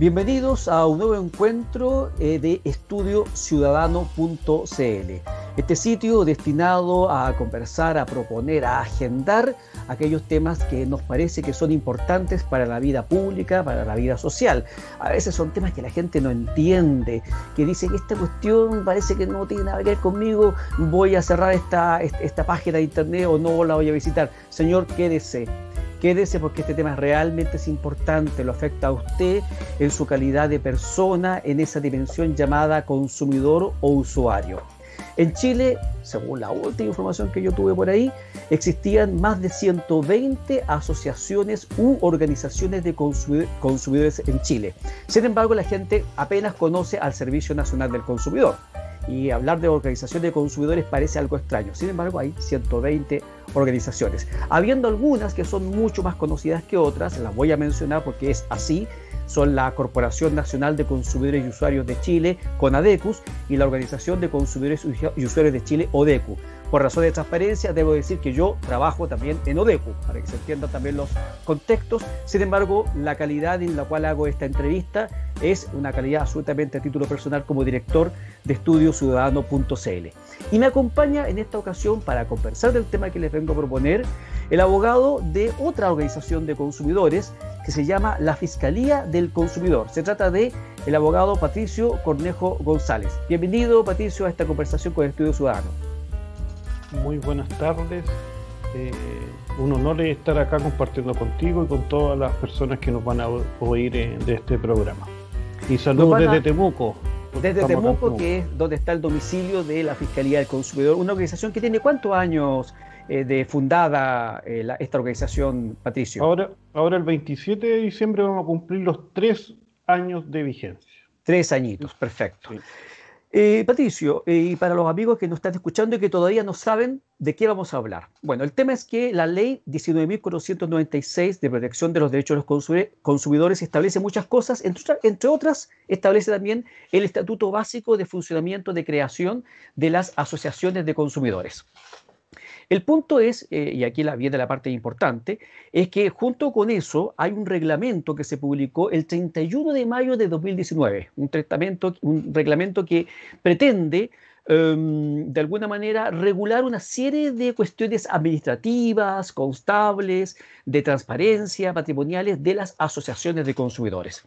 Bienvenidos a un nuevo encuentro de estudiociudadano.cl. Este sitio destinado a conversar, a proponer, a agendar aquellos temas que nos parece que son importantes para la vida pública, para la vida social. A veces son temas que la gente no entiende, que dice que esta cuestión parece que no tiene nada que ver conmigo, voy a cerrar esta página de internet o no la voy a visitar. Señor, quédese. Quédese porque este tema realmente es importante, lo afecta a usted en su calidad de persona, en esa dimensión llamada consumidor o usuario. En Chile, según la última información que yo tuve por ahí, existían más de 120 asociaciones u organizaciones de consumidores en Chile. Sin embargo, la gente apenas conoce al Servicio Nacional del Consumidor. Y hablar de organización de consumidores parece algo extraño. Sin embargo, hay 120 organizaciones. Habiendo algunas que son mucho más conocidas que otras, las voy a mencionar porque es así. Son la Corporación Nacional de Consumidores y Usuarios de Chile, CONADECUS, y la Organización de Consumidores y Usuarios de Chile, ODECU. Por razón de transparencia, debo decir que yo trabajo también en ODECU, para que se entiendan también los contextos. Sin embargo, la calidad en la cual hago esta entrevista es una calidad absolutamente a título personal como director de estudiociudadano.cl. Y me acompaña en esta ocasión para conversar del tema que les vengo a proponer el abogado de otra organización de consumidores que se llama la Fiscalía del Consumidor. Se trata de el abogado Patricio Cornejo González. Bienvenido, Patricio, a esta conversación con el Estudio Ciudadano. Muy buenas tardes. Un honor estar acá compartiendo contigo y con todas las personas que nos van a oír de este programa. Y saludos desde Temuco. Desde Temuco, que es donde está el domicilio de la Fiscalía del Consumidor, una organización que tiene ¿cuántos años de fundada esta organización, Patricio? Ahora el 27 de diciembre vamos a cumplir los 3 años de vigencia. 3 añitos, perfecto. Sí. Patricio, y para los amigos que nos están escuchando y que todavía no saben de qué vamos a hablar. Bueno, el tema es que la ley 19.496 de protección de los derechos de los consumidores establece muchas cosas, entre otras establece también el Estatuto Básico de Funcionamiento de Creación de las Asociaciones de Consumidores. El punto es, y aquí viene la parte importante, es que junto con eso hay un reglamento que se publicó el 31 de mayo de 2019, un reglamento que pretende, de alguna manera, regular una serie de cuestiones administrativas, contables, de transparencia, patrimoniales de las asociaciones de consumidores.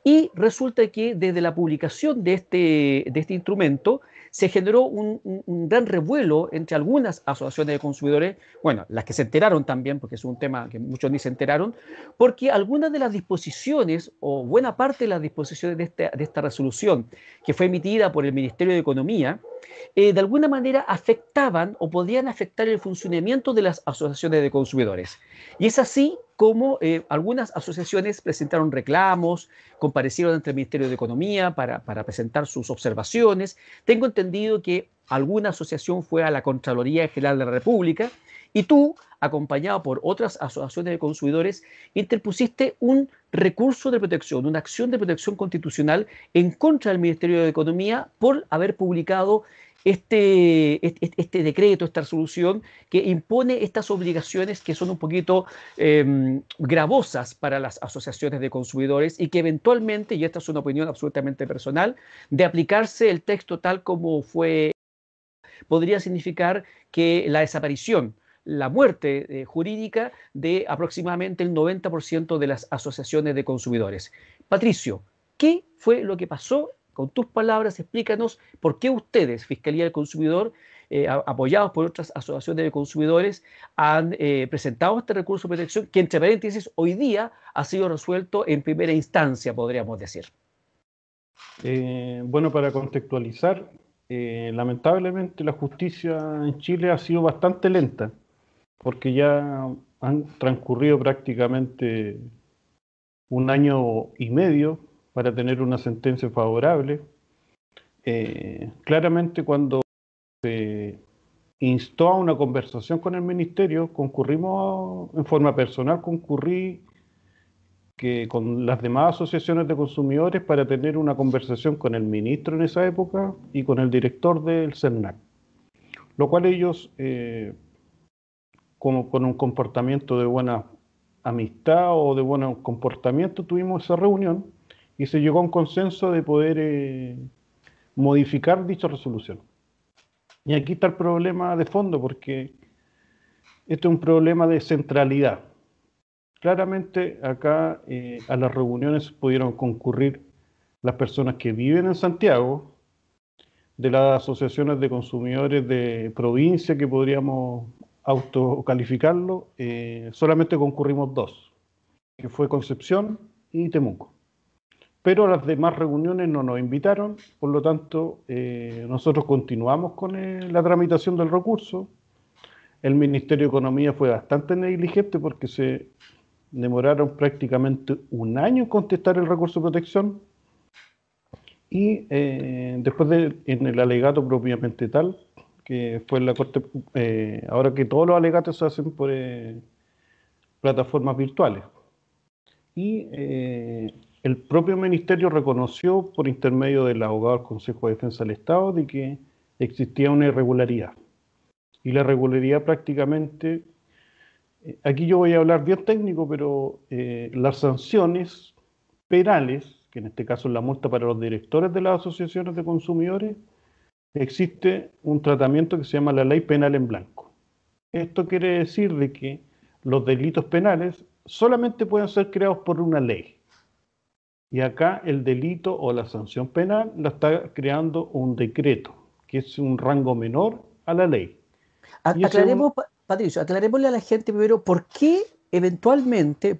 Y resulta que desde la publicación de este instrumento, se generó un gran revuelo entre algunas asociaciones de consumidores, bueno, las que se enteraron también, porque es un tema que muchos ni se enteraron, porque algunas de las disposiciones, o buena parte de las disposiciones de esta resolución, que fue emitida por el Ministerio de Economía, de alguna manera afectaban o podían afectar el funcionamiento de las asociaciones de consumidores. Y es así como algunas asociaciones presentaron reclamos, comparecieron ante el Ministerio de Economía para presentar sus observaciones. Tengo entendido que alguna asociación fue a la Contraloría General de la República y tú, acompañado por otras asociaciones de consumidores, interpusiste un recurso de protección, una acción de protección constitucional en contra del Ministerio de Economía por haber publicado este decreto, esta resolución que impone estas obligaciones que son un poquito gravosas para las asociaciones de consumidores y que eventualmente, y esta es una opinión absolutamente personal, de aplicarse el texto tal como fue, podría significar que la desaparición, la muerte jurídica de aproximadamente el 90% de las asociaciones de consumidores. Patricio, ¿qué fue lo que pasó? Con tus palabras, explícanos por qué ustedes, Fiscalía del Consumidor, apoyados por otras asociaciones de consumidores, han presentado este recurso de protección que, entre paréntesis, hoy día ha sido resuelto en primera instancia, podríamos decir. Bueno, para contextualizar, lamentablemente la justicia en Chile ha sido bastante lenta, porque ya han transcurrido prácticamente 1 año y medio para tener una sentencia favorable. Claramente cuando se instó a una conversación con el ministerio, en forma personal, concurrí con las demás asociaciones de consumidores para tener una conversación con el ministro en esa época y con el director del CERNAC, lo cual ellos, como con un comportamiento de buena amistad o de buen comportamiento, tuvimos esa reunión y se llegó a un consenso de poder modificar dicha resolución. Y aquí está el problema de fondo, porque esto es un problema de centralidad. Claramente acá a las reuniones pudieron concurrir las personas que viven en Santiago, de las asociaciones de consumidores de provincia que podríamos autocalificarlo, solamente concurrimos dos, que fue Concepción y Temuco. Pero a las demás reuniones no nos invitaron, por lo tanto nosotros continuamos con la tramitación del recurso. El Ministerio de Economía fue bastante negligente porque se demoraron prácticamente un año en contestar el recurso de protección y después en el alegato propiamente tal, que fue en la Corte, ahora que todos los alegatos se hacen por plataformas virtuales. Y el propio Ministerio reconoció por intermedio del abogado del Consejo de Defensa del Estado de que existía una irregularidad. Y la irregularidad prácticamente, aquí yo voy a hablar bien técnico, pero las sanciones penales, que en este caso es la multa para los directores de las asociaciones de consumidores, existe un tratamiento que se llama la Ley Penal en Blanco. Esto quiere decir de que los delitos penales solamente pueden ser creados por una ley. Y acá el delito o la sanción penal la está creando un decreto, que es un rango menor a la ley. Y Aclaremos, Patricio, aclarémosle a la gente primero por qué eventualmente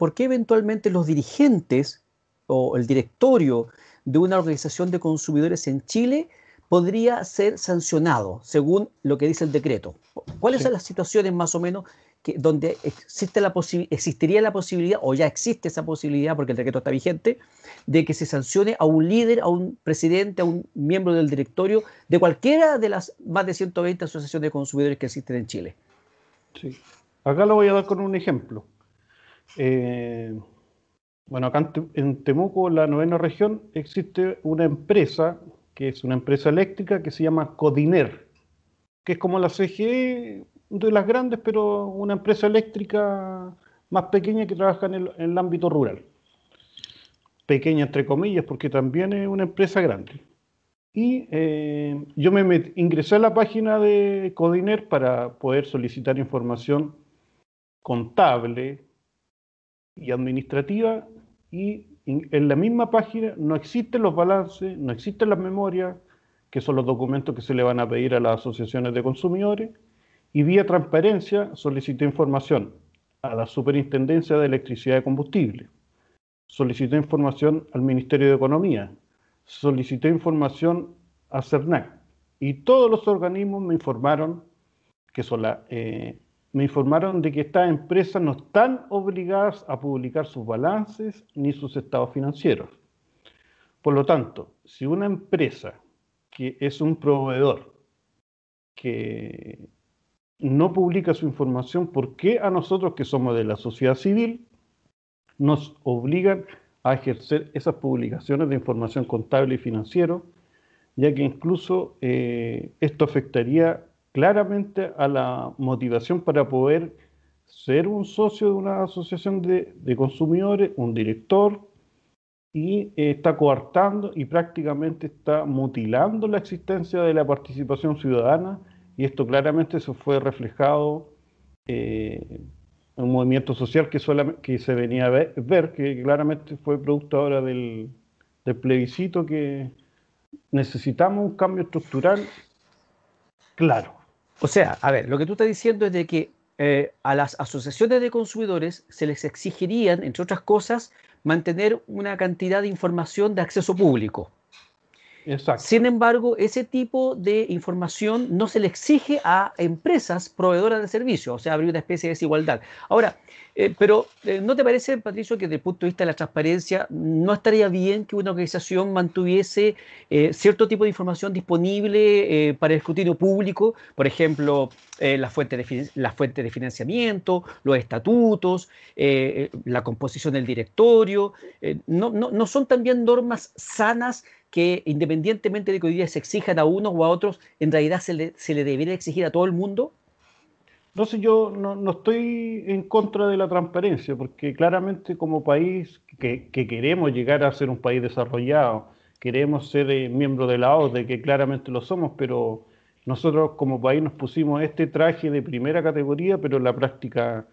los dirigentes o el directorio de una organización de consumidores en Chile podría ser sancionado según lo que dice el decreto. ¿Cuáles son las situaciones más o menos donde existiría la posibilidad, o ya existe esa posibilidad porque el decreto está vigente, de que se sancione a un líder, a un presidente, a un miembro del directorio de cualquiera de las más de 120 asociaciones de consumidores que existen en Chile? Sí. Acá lo voy a dar con un ejemplo. Bueno, acá en Temuco, la novena región, existe una empresa, que es una empresa eléctrica que se llama Codiner, que es como la CGE de las grandes, pero una empresa eléctrica más pequeña que trabaja en el ámbito rural. Pequeña entre comillas, porque también es una empresa grande. Y yo ingresé a la página de Codiner para poder solicitar información contable y administrativa, y en la misma página no existen los balances, no existen las memorias, que son los documentos que se le van a pedir a las asociaciones de consumidores, y vía transparencia solicité información a la Superintendencia de Electricidad y Combustible, solicité información al Ministerio de Economía, solicité información a CERNAC, y todos los organismos me informaron que son me informaron de que estas empresas no están obligadas a publicar sus balances ni sus estados financieros. Por lo tanto, si una empresa que es un proveedor que no publica su información, ¿por qué a nosotros que somos de la sociedad civil nos obligan a ejercer esas publicaciones de información contable y financiero? Ya que incluso esto afectaría claramente a la motivación para poder ser un socio de una asociación de consumidores, un director, y está coartando y prácticamente está mutilando la existencia de la participación ciudadana, y esto claramente se fue reflejado en un movimiento social que se venía a ver, que claramente fue producto ahora del plebiscito, que necesitamos un cambio estructural claro. O sea, a ver, lo que tú estás diciendo es de que a las asociaciones de consumidores se les exigirían, entre otras cosas, mantener una cantidad de información de acceso público. Exacto. Sin embargo, ese tipo de información no se le exige a empresas proveedoras de servicios, o sea, habría una especie de desigualdad. Ahora, pero ¿no te parece, Patricio, que desde el punto de vista de la transparencia no estaría bien que una organización mantuviese cierto tipo de información disponible para el escrutinio público? Por ejemplo, las fuentes de financiamiento, los estatutos, la composición del directorio. ¿No son también normas sanas que independientemente de que hoy día se exijan a unos o a otros, en realidad se le debería exigir a todo el mundo? Entonces yo no estoy en contra de la transparencia, porque claramente como país que queremos llegar a ser un país desarrollado, queremos ser miembro de la OCDE, que claramente lo somos, pero nosotros como país nos pusimos este traje de primera categoría, pero en la práctica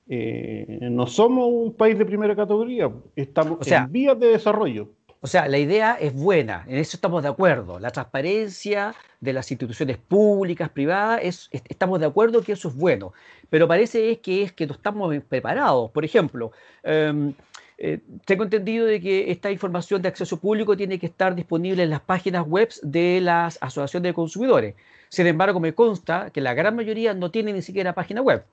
no somos un país de primera categoría, estamos O sea, en vías de desarrollo. la idea es buena, en eso estamos de acuerdo. La transparencia de las instituciones públicas, privadas, estamos de acuerdo que eso es bueno, pero parece es que no estamos preparados. Por ejemplo, eh, tengo entendido de que esta información de acceso público tiene que estar disponible en las páginas web de las asociaciones de consumidores. Sin embargo, me consta que la gran mayoría no tiene ni siquiera página web.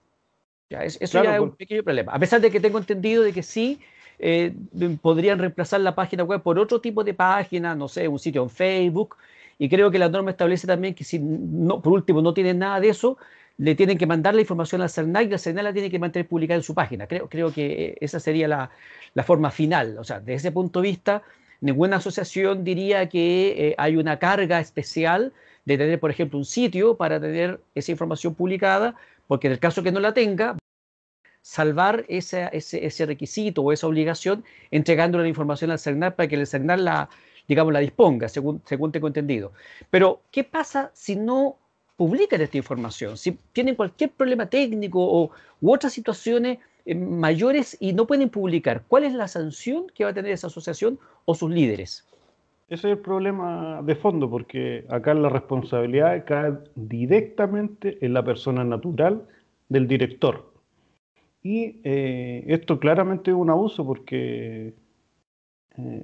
Eso Claro, ya es un pequeño problema. A pesar de que tengo entendido de que sí eh, podrían reemplazar la página web por otro tipo de página, no sé, un sitio en Facebook. Y creo que la norma establece también que si no, por último no tienen nada de eso, le tienen que mandar la información al CERNAC y el CERNAC la tiene que mantener publicada en su página. Creo que esa sería la forma final. O sea, desde ese punto de vista, ninguna asociación diría que hay una carga especial de tener, por ejemplo, un sitio para tener esa información publicada, porque en el caso que no la tenga, salvar ese requisito o esa obligación entregándole la información al CERNAC para que el CERNAC digamos, la disponga, según tengo entendido. Pero, ¿qué pasa si no publican esta información? Si tienen cualquier problema técnico u otras situaciones mayores y no pueden publicar, ¿cuál es la sanción que va a tener esa asociación o sus líderes? ese es el problema de fondo, porque acá la responsabilidad cae directamente en la persona natural del director. Y esto claramente es un abuso porque eh,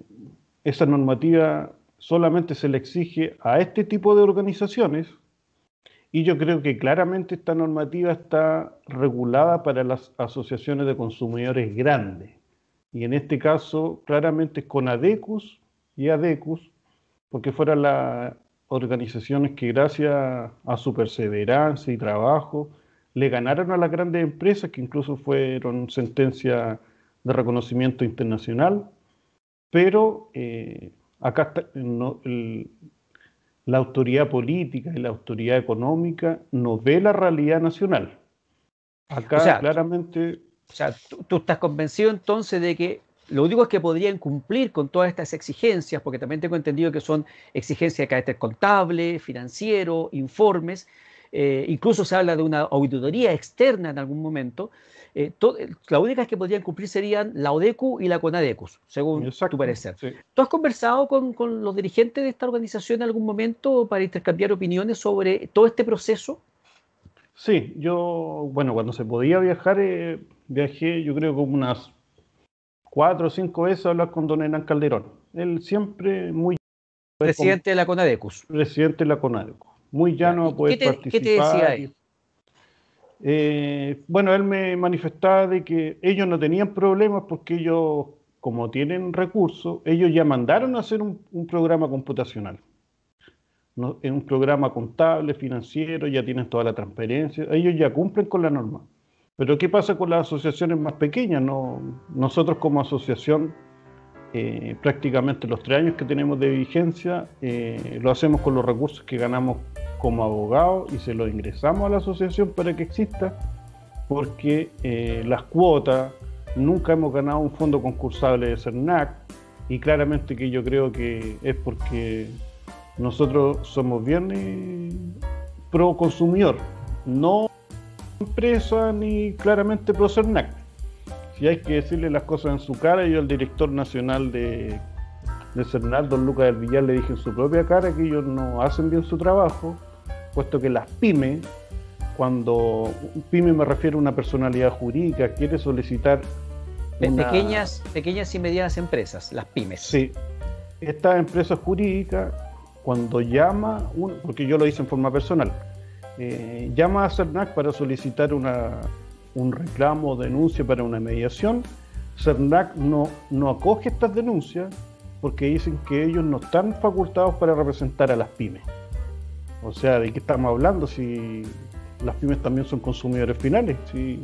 esa normativa solamente se le exige a este tipo de organizaciones y yo creo que claramente esta normativa está regulada para las asociaciones de consumidores grandes. Y en este caso claramente es con ADECUS y ADECUS, porque fueron las organizaciones que gracias a su perseverancia y trabajo le ganaron a las grandes empresas que incluso fueron sentencia de reconocimiento internacional, pero acá está, la autoridad política y la autoridad económica no ve la realidad nacional. O Acá sea, claramente, tú estás convencido entonces de que lo único es que podrían cumplir con todas estas exigencias, porque también tengo entendido que son exigencias de carácter contable, financiero, informes, incluso se habla de una auditoría externa en algún momento. La única que podrían cumplir serían la ODECU y la CONADECUS, según tu exacto, parecer. sí. ¿Tú has conversado con los dirigentes de esta organización en algún momento para intercambiar opiniones sobre todo este proceso? Sí, bueno, cuando se podía viajar, viajé yo creo como unas 4 o 5 veces a hablar con don Hernán Calderón. Él siempre muy Presidente de la CONADECUS. presidente de la CONADECO, muy ¿Ya? llano a ¿Y qué poder qué te decía participar. él? Bueno, él me manifestaba de que ellos no tenían problemas porque ellos, como tienen recursos, ellos ya mandaron a hacer un programa computacional. ¿No? En un programa contable, financiero, ya tienen toda la transparencia, ellos ya cumplen con la norma. Pero ¿qué pasa con las asociaciones más pequeñas? No, nosotros como asociación, prácticamente los 3 años que tenemos de vigencia, lo hacemos con los recursos que ganamos como abogados y se los ingresamos a la asociación para que exista, porque las cuotas, nunca hemos ganado un fondo concursable de CERNAC, y claramente que yo creo que es porque nosotros somos bien pro consumidor, no empresa ni claramente pro CERNAC. Si hay que decirle las cosas en su cara, yo al director nacional de CERNAC, don Lucas del Villar, le dije en su propia cara que ellos no hacen bien su trabajo, puesto que las pymes, cuando pyme me refiero a una personalidad jurídica, quiere solicitar Pequeñas y medianas empresas, las pymes. Sí, estas empresas jurídicas, cuando llama, porque yo lo hice en forma personal, llama a CERNAC para solicitar un reclamo o denuncia para una mediación, CERNAC no acoge estas denuncias porque dicen que ellos no están facultados para representar a las pymes. O sea, ¿de qué estamos hablando si las pymes también son consumidores finales? ¿Sí?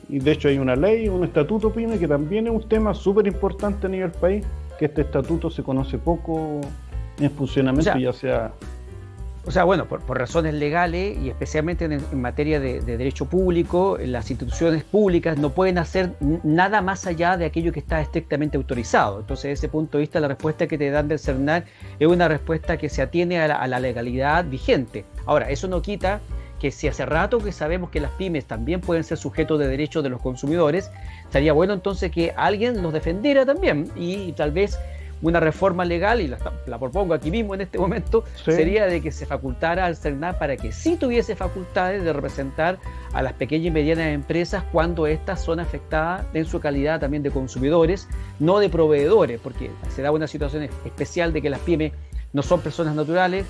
Y de hecho hay una ley, un estatuto pyme, que también es un tema súper importante a nivel país, que este estatuto se conoce poco en funcionamiento, ya sea... O sea, bueno, por razones legales y especialmente en materia de derecho público, las instituciones públicas no pueden hacer nada más allá de aquello que está estrictamente autorizado. Entonces, desde ese punto de vista, la respuesta que te dan del CERNAC es una respuesta que se atiene a la legalidad vigente. Ahora, eso no quita que si hace rato que sabemos que las pymes también pueden ser sujetos de derechos de los consumidores, estaría bueno entonces que alguien los defendiera también y tal vez una reforma legal, y la propongo aquí mismo en este momento, sí, sería de que se facultara al CERNAC para que sí tuviese facultades de representar a las pequeñas y medianas empresas cuando éstas son afectadas en su calidad también de consumidores, no de proveedores, porque se da una situación especial de que las pymes no son personas naturales,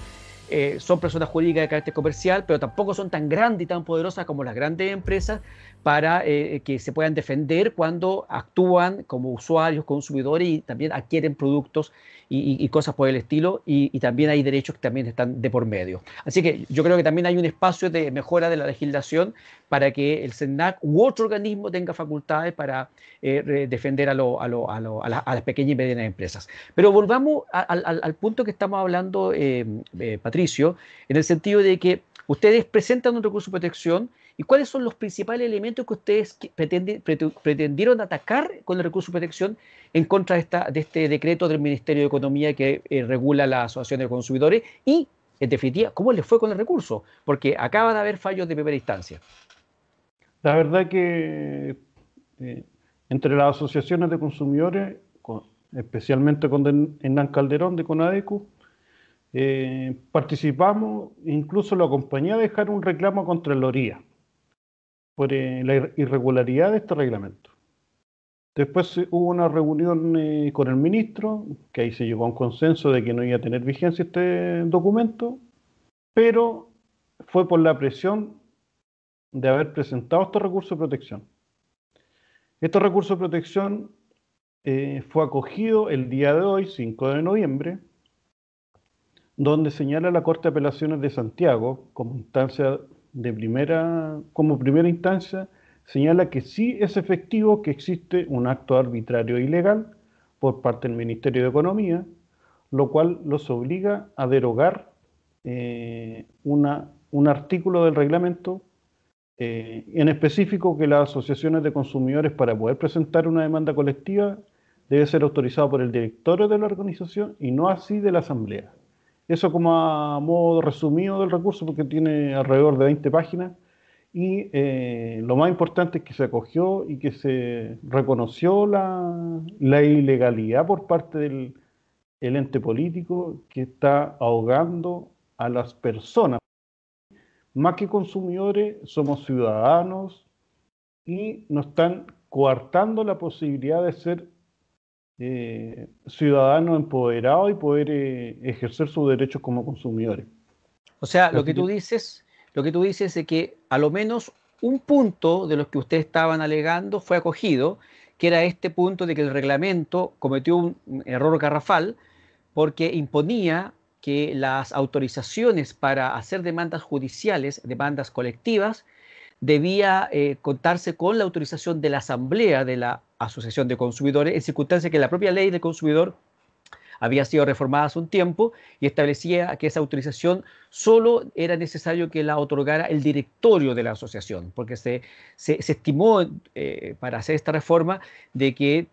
son personas jurídicas de carácter comercial, pero tampoco son tan grandes y tan poderosas como las grandes empresas para que se puedan defender cuando actúan como usuarios, consumidores y también adquieren productos y cosas por el estilo, y también hay derechos que también están de por medio. Así que yo creo que también hay un espacio de mejora de la legislación para que el CERNAC u otro organismo tenga facultades para defender a las pequeñas y medianas empresas. Pero volvamos al punto que estamos hablando, Patricio, en el sentido de que ustedes presentan un recurso de protección. ¿Y cuáles son los principales elementos que ustedes pretendieron atacar con el recurso de protección en contra de este decreto del Ministerio de Economía que regula la Asociación de Consumidores? Y, en definitiva, ¿cómo les fue con el recurso? Porque acaba de haber fallos de primera instancia. La verdad que entre las asociaciones de consumidores, especialmente con Hernán Calderón de CONADECU, participamos, incluso lo acompañé a dejar un reclamo a Contraloría por la irregularidad de este reglamento. Después hubo una reunión con el ministro, que ahí se llegó a un consenso de que no iba a tener vigencia este documento, pero fue por la presión de haber presentado este recurso de protección. Este recurso de protección fue acogido el día de hoy, 5 de noviembre, donde señala la Corte de Apelaciones de Santiago como primera instancia, señala que sí es efectivo que existe un acto arbitrario e ilegal por parte del Ministerio de Economía, lo cual los obliga a derogar un artículo del reglamento, en específico que las asociaciones de consumidores, para poder presentar una demanda colectiva, debe ser autorizado por el directorio de la organización y no así de la asamblea. Eso como a modo resumido del recurso, porque tiene alrededor de 20 páginas, y lo más importante es que se acogió y que se reconoció la ilegalidad por parte del ente político que está ahogando a las personas. Más que consumidores, somos ciudadanos y nos están coartando la posibilidad de ser ciudadanos empoderados y poder ejercer sus derechos como consumidores. O sea, lo que tú dices es que a lo menos un punto de los que ustedes estaban alegando fue acogido, que era este punto de que el reglamento cometió un error garrafal porque imponía que las autorizaciones para hacer demandas judiciales, demandas colectivas, debía contarse con la autorización de la Asamblea de la Asociación de Consumidores, en circunstancias que la propia ley del consumidor había sido reformada hace un tiempo y establecía que esa autorización solo era necesario que la otorgara el directorio de la asociación, porque se estimó para hacer esta reforma de que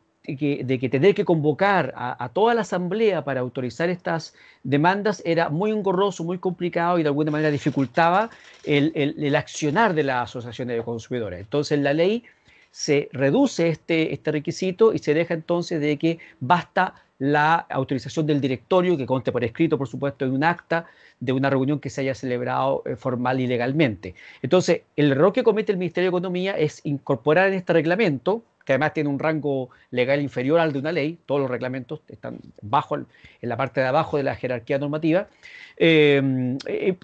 tener que convocar a toda la asamblea para autorizar estas demandas era muy engorroso, muy complicado y de alguna manera dificultaba el accionar de las asociaciones de consumidores. Entonces la ley se reduce este requisito y se deja entonces de que basta la autorización del directorio, que conste por escrito, por supuesto, en un acta de una reunión que se haya celebrado formal y legalmente. Entonces, el error que comete el Ministerio de Economía es incorporar en este reglamento, que además tiene un rango legal inferior al de una ley, todos los reglamentos están en la parte de abajo de la jerarquía normativa,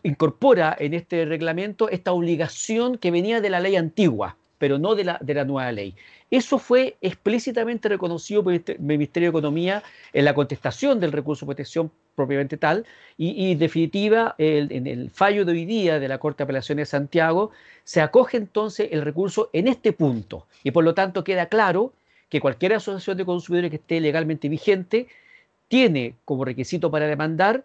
incorpora en este reglamento esta obligación que venía de la ley antigua, pero no de la nueva ley. Eso fue explícitamente reconocido por el Ministerio de Economía en la contestación del recurso de protección propiamente tal, y en definitiva, en el fallo de hoy día de la Corte de Apelaciones de Santiago, se acoge entonces el recurso en este punto, y por lo tanto queda claro que cualquier asociación de consumidores que esté legalmente vigente tiene como requisito para demandar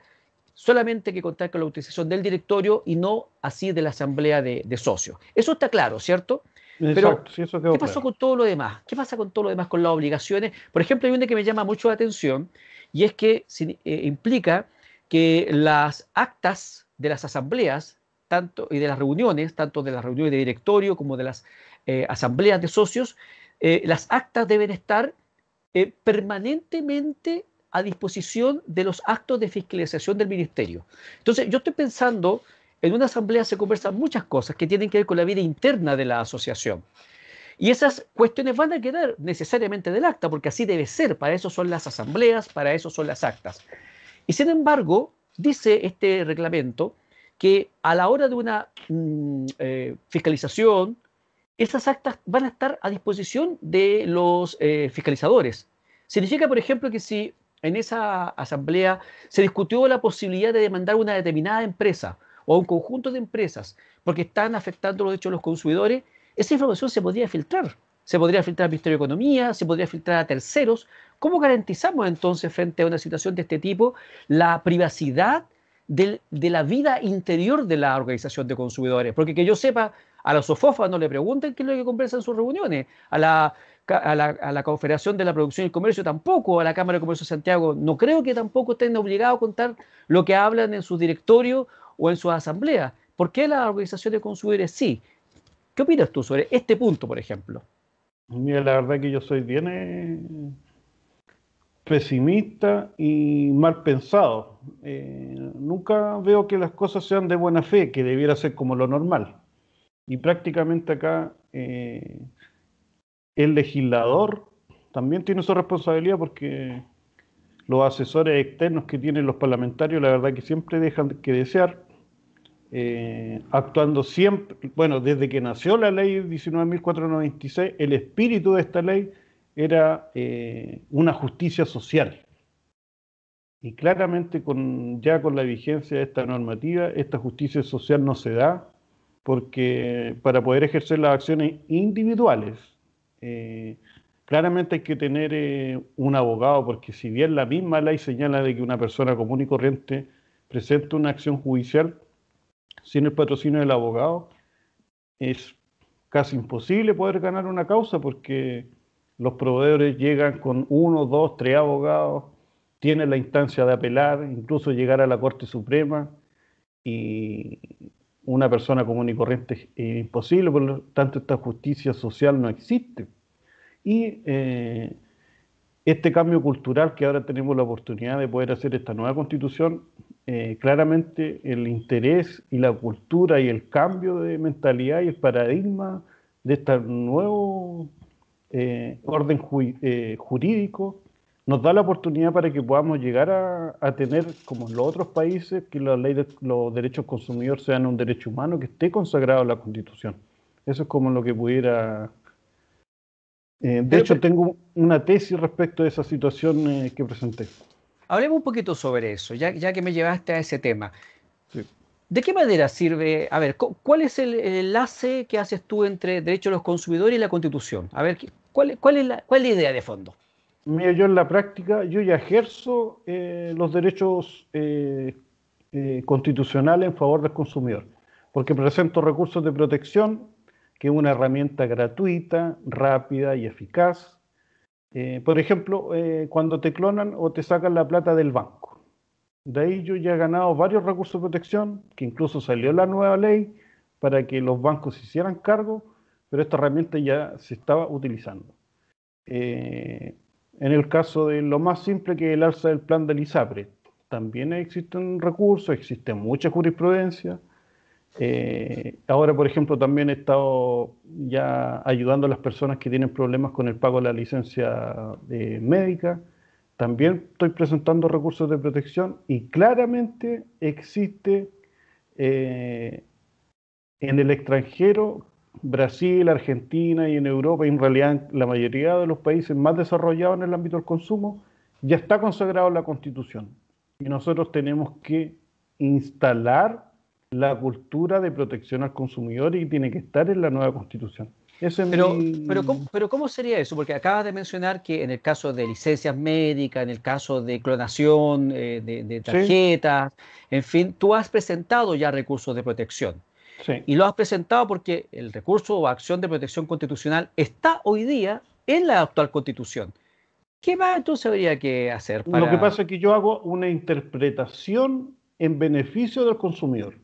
solamente que contar con la autorización del directorio y no así de la asamblea de socios. Eso está claro, ¿cierto? Pero, Exacto, sí, eso quedó ¿qué pasó claro. con todo lo demás? ¿Qué pasa con todo lo demás, con las obligaciones? Por ejemplo, hay una que me llama mucho la atención y es que implica que las actas de las asambleas tanto, y de las reuniones, tanto de las reuniones de directorio como de las asambleas de socios, las actas deben estar permanentemente a disposición de los actos de fiscalización del ministerio. Entonces, yo estoy pensando, en una asamblea se conversan muchas cosas que tienen que ver con la vida interna de la asociación. Y esas cuestiones van a quedar necesariamente del acta, porque así debe ser, para eso son las asambleas, para eso son las actas. Y sin embargo, dice este reglamento que a la hora de una fiscalización, esas actas van a estar a disposición de los fiscalizadores. Significa, por ejemplo, que si en esa asamblea se discutió la posibilidad de demandar una determinada empresa o un conjunto de empresas porque están afectando los derechos de los consumidores, esa información se podría filtrar. Se podría filtrar al Ministerio de Economía, se podría filtrar a terceros. ¿Cómo garantizamos entonces frente a una situación de este tipo la privacidad de la vida interior de la organización de consumidores? Porque que yo sepa, a la SOFOFA no le pregunten qué es lo que conversan en sus reuniones, a la Confederación de la Producción y el Comercio tampoco, a la Cámara de Comercio de Santiago, no creo que tampoco estén obligados a contar lo que hablan en sus directorios o en sus asambleas. ¿Por qué la organización de consumidores sí? ¿Qué opinas tú sobre este punto, por ejemplo? Mira, la verdad que yo soy bien pesimista y mal pensado. Nunca veo que las cosas sean de buena fe, que debiera ser como lo normal. Y prácticamente acá el legislador también tiene su responsabilidad porque los asesores externos que tienen los parlamentarios, la verdad que siempre dejan que desear, actuando siempre, bueno, desde que nació la ley 19.496, el espíritu de esta ley era una justicia social. Y claramente ya con la vigencia de esta normativa, esta justicia social no se da porque para poder ejercer las acciones individuales, eh, claramente hay que tener un abogado, porque si bien la misma ley señala de que una persona común y corriente presenta una acción judicial sin el patrocinio del abogado, es casi imposible poder ganar una causa porque los proveedores llegan con uno, dos, tres abogados, tienen la instancia de apelar, incluso llegar a la Corte Suprema, y una persona común y corriente es imposible, por lo tanto esta justicia social no existe. Y este cambio cultural que ahora tenemos la oportunidad de poder hacer esta nueva constitución, claramente el interés y la cultura y el cambio de mentalidad y el paradigma de este nuevo orden jurídico nos da la oportunidad para que podamos llegar a tener, como en los otros países, que la ley de los derechos consumidores sean un derecho humano que esté consagrado en la Constitución. Eso es como lo que pudiera... de Pero, hecho, pero, tengo una tesis respecto de esa situación que presenté. hablemos un poquito sobre eso, ya que me llevaste a ese tema. Sí. ¿De qué manera sirve? A ver, ¿cuál es el enlace que haces tú entre derechos de los consumidores y la Constitución? A ver, ¿cuál es la idea de fondo? Mira, yo en la práctica, yo ya ejerzo los derechos constitucionales en favor del consumidor, porque presento recursos de protección, que es una herramienta gratuita, rápida y eficaz. Por ejemplo, cuando te clonan o te sacan la plata del banco. De ahí yo ya he ganado varios recursos de protección, que incluso salió la nueva ley para que los bancos se hicieran cargo, pero esta herramienta ya se estaba utilizando. Eh, en el caso de lo más simple que es el alza del plan del ISAPRE, también existen recursos, existe mucha jurisprudencia. Ahora, por ejemplo, también he estado ya ayudando a las personas que tienen problemas con el pago de la licencia médica. También estoy presentando recursos de protección y claramente existe eh, en el extranjero, Brasil, Argentina y en Europa, y en realidad en la mayoría de los países más desarrollados en el ámbito del consumo, ya está consagrado en la Constitución. Y nosotros tenemos que instalar la cultura de protección al consumidor y tiene que estar en la nueva Constitución. Ese es pero ¿cómo sería eso? Porque acabas de mencionar que en el caso de licencias médicas, en el caso de clonación de Sí, tarjetas, en fin, tú has presentado ya recursos de protección. sí. Y lo has presentado porque el recurso o acción de protección constitucional está hoy día en la actual constitución. ¿Qué más entonces habría que hacer Lo que para... pasa es que yo hago una interpretación en beneficio del consumidor.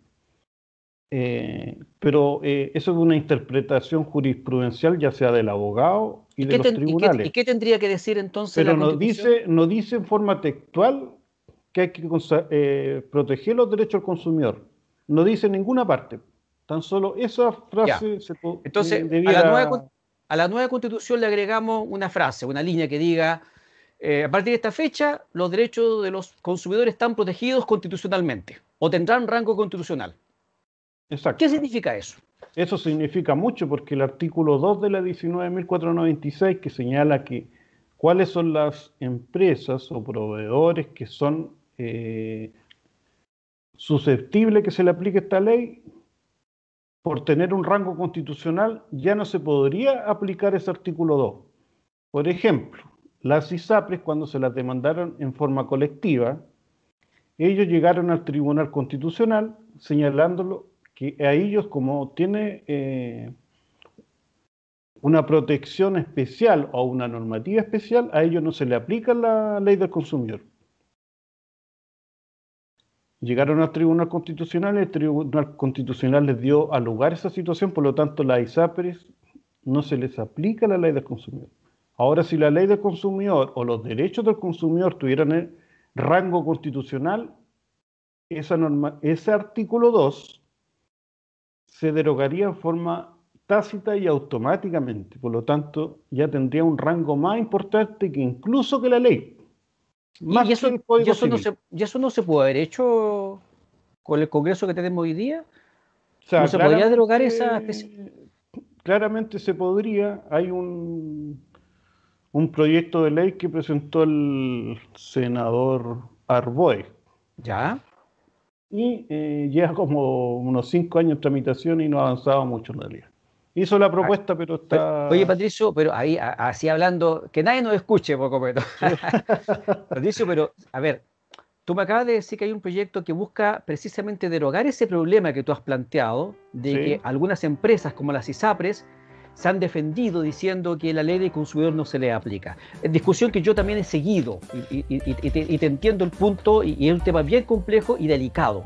Pero eso es una interpretación jurisprudencial, ya sea del abogado y ¿Y de los y tribunales. qué tendría que decir entonces la Pero constitución? no dice en forma textual que hay que proteger los derechos del consumidor. No dice en ninguna parte. Tan solo esa Ya. frase Entonces, debiera... a la nueva constitución le agregamos una frase, una línea que diga, a partir de esta fecha, los derechos de los consumidores están protegidos constitucionalmente o tendrán rango constitucional. ¿Qué Exacto. significa eso? Eso significa mucho porque el artículo 2 de la 19.496 que señala que cuáles son las empresas o proveedores que son susceptibles que se le aplique esta ley, por tener un rango constitucional ya no se podría aplicar ese artículo 2. Por ejemplo, las ISAPRES cuando se las demandaron en forma colectiva, ellos llegaron al Tribunal Constitucional señalándolo que a ellos como tiene una protección especial o una normativa especial, a ellos no se le aplica la ley del consumidor. Llegaron al Tribunal Constitucional y el Tribunal Constitucional les dio a lugar esa situación, por lo tanto las ISAPRES no se les aplica la ley del consumidor. Ahora, si la ley del consumidor o los derechos del consumidor tuvieran el rango constitucional, ese artículo 2 se derogaría en forma tácita y automáticamente. Por lo tanto, ya tendría un rango más importante que incluso que la ley, más que el Código Civil. Y eso no se puede haber hecho con el Congreso que tenemos hoy día. O sea, ¿No se podría derogar esa especie? claramente se podría. Hay un proyecto de ley que presentó el senador Arboe Ya. y lleva como unos 5 años en tramitación y no ha avanzado mucho en realidad. Hizo la Ah, propuesta, pero Oye, está... Patricio, pero ahí, así hablando, que nadie nos escuche, poco menos. Sí, Patricio, pero a ver, tú me acabas de decir que hay un proyecto que busca precisamente derogar ese problema que tú has planteado, de que sí, algunas empresas como las ISAPRES se han defendido diciendo que la ley de consumidor no se le aplica. Es discusión que yo también he seguido y te entiendo el punto y es un tema bien complejo y delicado,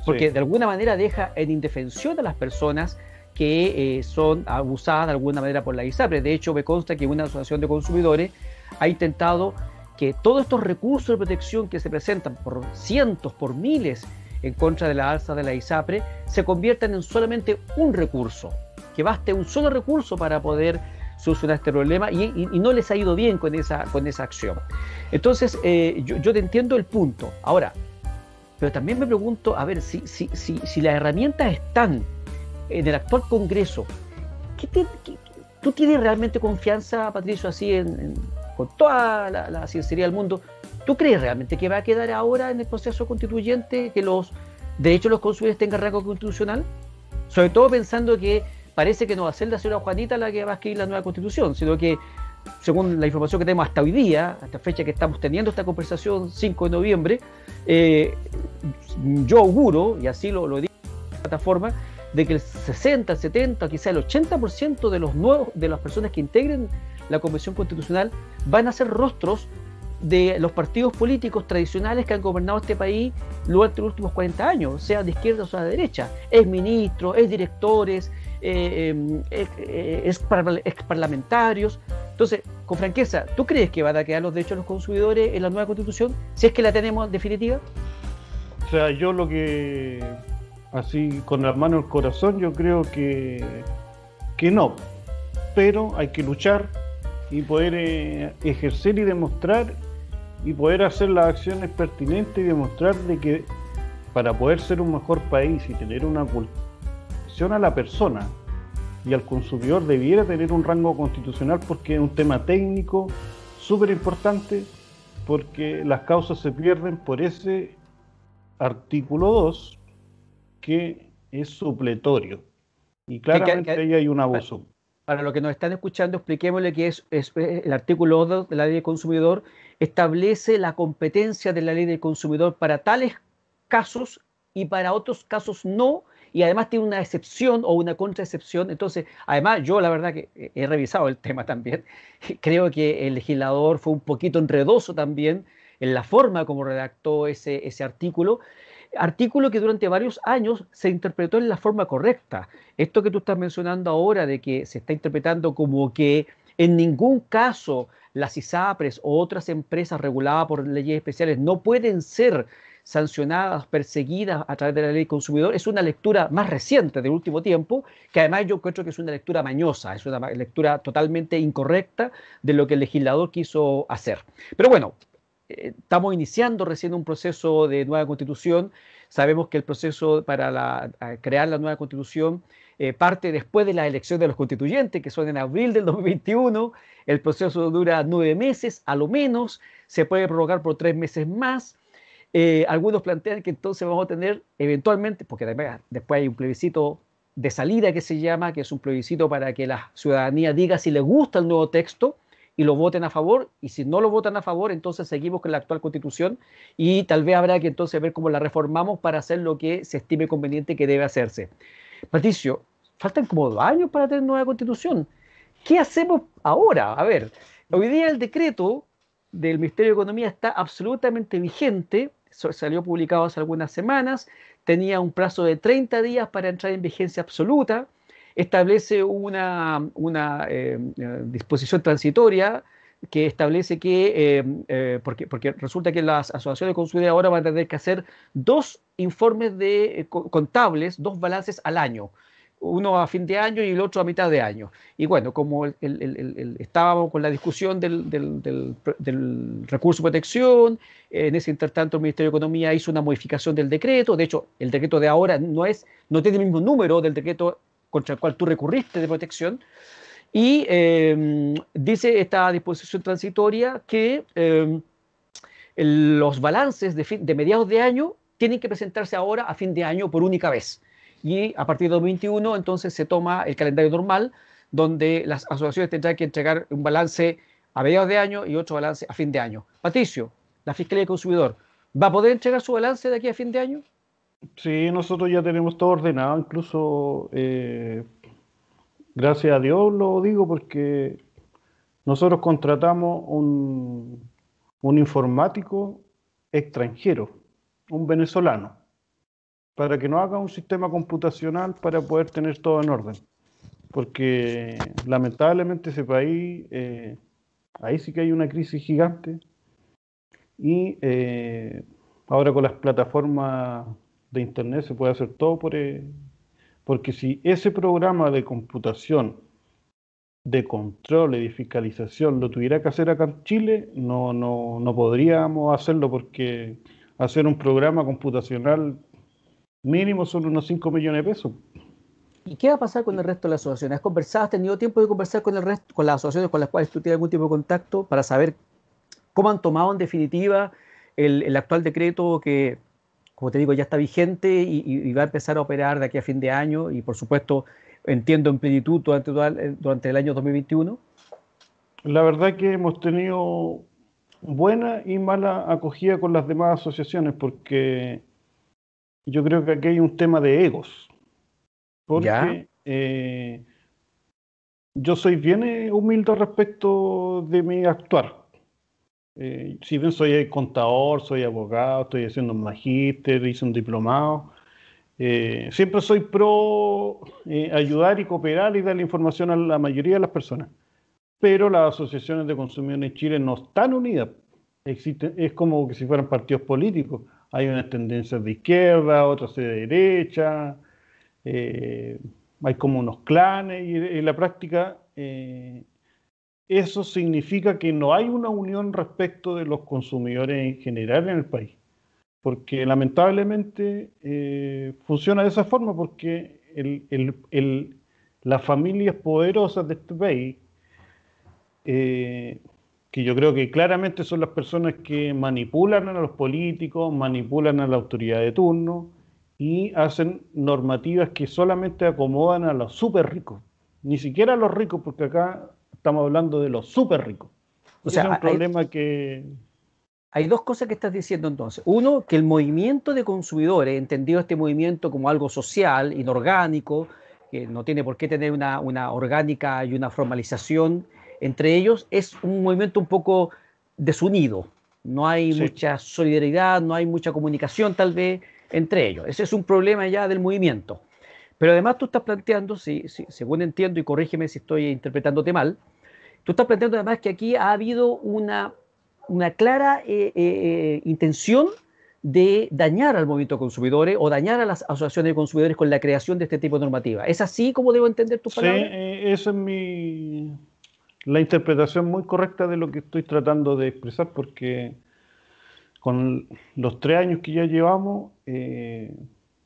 porque sí, de alguna manera deja en indefensión a las personas que son abusadas de alguna manera por la ISAPRES. De hecho, me consta que una asociación de consumidores ha intentado que todos estos recursos de protección que se presentan por cientos, por miles en contra de la alza de la ISAPRE, se conviertan en solamente un recurso, que baste un solo recurso para poder solucionar este problema y no les ha ido bien con esa acción. Entonces, yo te entiendo el punto. Ahora, pero también me pregunto, a ver, si las herramientas están en el actual Congreso, ¿tú tienes realmente confianza, Patricio, así con toda la sinceridad del mundo? ¿Tú crees realmente que va a quedar ahora en el proceso constituyente que los derechos de los consumidores tengan rango constitucional? Sobre todo pensando que parece que no va a ser la señora Juanita la que va a escribir la nueva constitución, sino que, según la información que tenemos hasta hoy día, hasta fecha que estamos teniendo esta conversación, 5 de noviembre, yo auguro, y así lo digo en la plataforma, de que el 60, el 70, quizá el 80% de las personas que integren la Convención Constitucional van a ser rostros de los partidos políticos tradicionales que han gobernado este país durante los últimos 40 años, sea de izquierda o sea de derecha, es ministros, es directores, es parlamentarios. Entonces, con franqueza, ¿tú crees que van a quedar los derechos de los consumidores en la nueva Constitución, si es que la tenemos definitiva? o sea, yo lo que, así con la mano en el corazón, yo creo que no, pero hay que luchar y poder ejercer y demostrar y poder hacer las acciones pertinentes y demostrar de que para poder ser un mejor país y tener una cultura a la persona y al consumidor debiera tener un rango constitucional, porque es un tema técnico súper importante, porque las causas se pierden por ese artículo 2 que es supletorio y claramente ahí hay un abuso. Para los que nos están escuchando, expliquémosle que es el artículo 2 de la Ley del Consumidor establece la competencia de la Ley del Consumidor para tales casos y para otros casos no, y además tiene una excepción o una contraexcepción. Entonces, además, yo la verdad que he revisado el tema también. Creo que el legislador fue un poquito enredoso también en la forma como redactó ese artículo que durante varios años se interpretó en la forma correcta. Esto que tú estás mencionando ahora de que se está interpretando como que en ningún caso las ISAPRES o otras empresas reguladas por leyes especiales no pueden ser sancionadas, perseguidas a través de la ley consumidor, es una lectura más reciente del último tiempo, que además yo creo que es una lectura mañosa, es una lectura totalmente incorrecta de lo que el legislador quiso hacer. Pero bueno, estamos iniciando recién un proceso de nueva constitución. Sabemos que el proceso para crear la nueva constitución parte después de la elección de los constituyentes, que son en abril del 2021. El proceso dura 9 meses, a lo menos, se puede prorrogar por 3 meses más. Algunos plantean que entonces vamos a tener eventualmente, porque además después hay un plebiscito de salida que se llama, que es un plebiscito para que la ciudadanía diga si le gusta el nuevo texto y lo voten a favor, y si no lo votan a favor, entonces seguimos con la actual constitución y tal vez habrá que entonces ver cómo la reformamos para hacer lo que se estime conveniente que debe hacerse. Patricio, faltan como 2 años para tener nueva constitución. ¿Qué hacemos ahora? A ver, hoy día el decreto del Ministerio de Economía está absolutamente vigente, salió publicado hace algunas semanas, tenía un plazo de 30 días para entrar en vigencia absoluta, establece una disposición transitoria que establece que, porque resulta que las asociaciones de consumidores ahora van a tener que hacer 2 informes contables, 2 balances al año, uno a fin de año y el otro a mitad de año. Y bueno, como estábamos con la discusión del recurso de protección, en ese intertanto el Ministerio de Economía hizo una modificación del decreto. De hecho, el decreto de ahora no tiene el mismo número del decreto contra el cual tú recurriste de protección. Y dice esta disposición transitoria que los balances de mediados de año tienen que presentarse ahora a fin de año por única vez. Y a partir de 2021 entonces se toma el calendario normal, donde las asociaciones tendrán que entregar un balance a mediados de año y otro balance a fin de año. Patricio, la Fiscalía del Consumidor, ¿va a poder entregar su balance de aquí a fin de año? Sí, nosotros ya tenemos todo ordenado, incluso gracias a Dios lo digo porque nosotros contratamos un informático extranjero, un venezolano, para que nos haga un sistema computacional para poder tener todo en orden. Porque lamentablemente ese país, ahí sí que hay una crisis gigante y ahora con las plataformas de internet se puede hacer todo porque si ese programa de computación, de control y de fiscalización lo tuviera que hacer acá en Chile, no podríamos hacerlo porque hacer un programa computacional mínimo son unos 5 millones de pesos. ¿Y qué va a pasar con el resto de las asociaciones? ¿Has conversado, has tenido tiempo de conversar con el resto, con las asociaciones con las cuales tú tienes algún tipo de contacto para saber cómo han tomado en definitiva el actual decreto que, como te digo, ya está vigente y va a empezar a operar de aquí a fin de año y por supuesto entiendo en plenitud durante el año 2021? La verdad que hemos tenido buena y mala acogida con las demás asociaciones porque yo creo que aquí hay un tema de egos. ¿Ya? Porque yo soy bien humilde respecto de mi actuar. Si bien soy contador, soy abogado, estoy haciendo un magíster, hice un diplomado, siempre soy pro ayudar y cooperar y dar la información a la mayoría de las personas. Pero las asociaciones de consumidores en Chile no están unidas. Es como que si fueran partidos políticos. Hay unas tendencias de izquierda, otras de derecha, hay como unos clanes y en la práctica eso significa que no hay una unión respecto de los consumidores en general en el país. Porque lamentablemente funciona de esa forma porque las familias poderosas de este país que yo creo que claramente son las personas que manipulan a los políticos, manipulan a la autoridad de turno y hacen normativas que solamente acomodan a los súper ricos. ni siquiera los ricos, porque acá estamos hablando de los súper ricos. O Ese es un sea, problema que... hay dos cosas que estás diciendo entonces. Uno, que el movimiento de consumidores, entendido este movimiento como algo social, inorgánico, que no tiene por qué tener una orgánica y una formalización entre ellos, es un movimiento un poco desunido. No hay Sí, mucha solidaridad, no hay mucha comunicación tal vez entre ellos. Ese es un problema ya del movimiento. Pero además tú estás planteando, según entiendo, y corrígeme si estoy interpretándote mal, tú estás planteando además que aquí ha habido una clara intención de dañar al movimiento de consumidores o dañar a las asociaciones de consumidores con la creación de este tipo de normativa. ¿Es así como debo entender tus sí, palabras? esa es la interpretación muy correcta de lo que estoy tratando de expresar, porque con los 3 años que ya llevamos,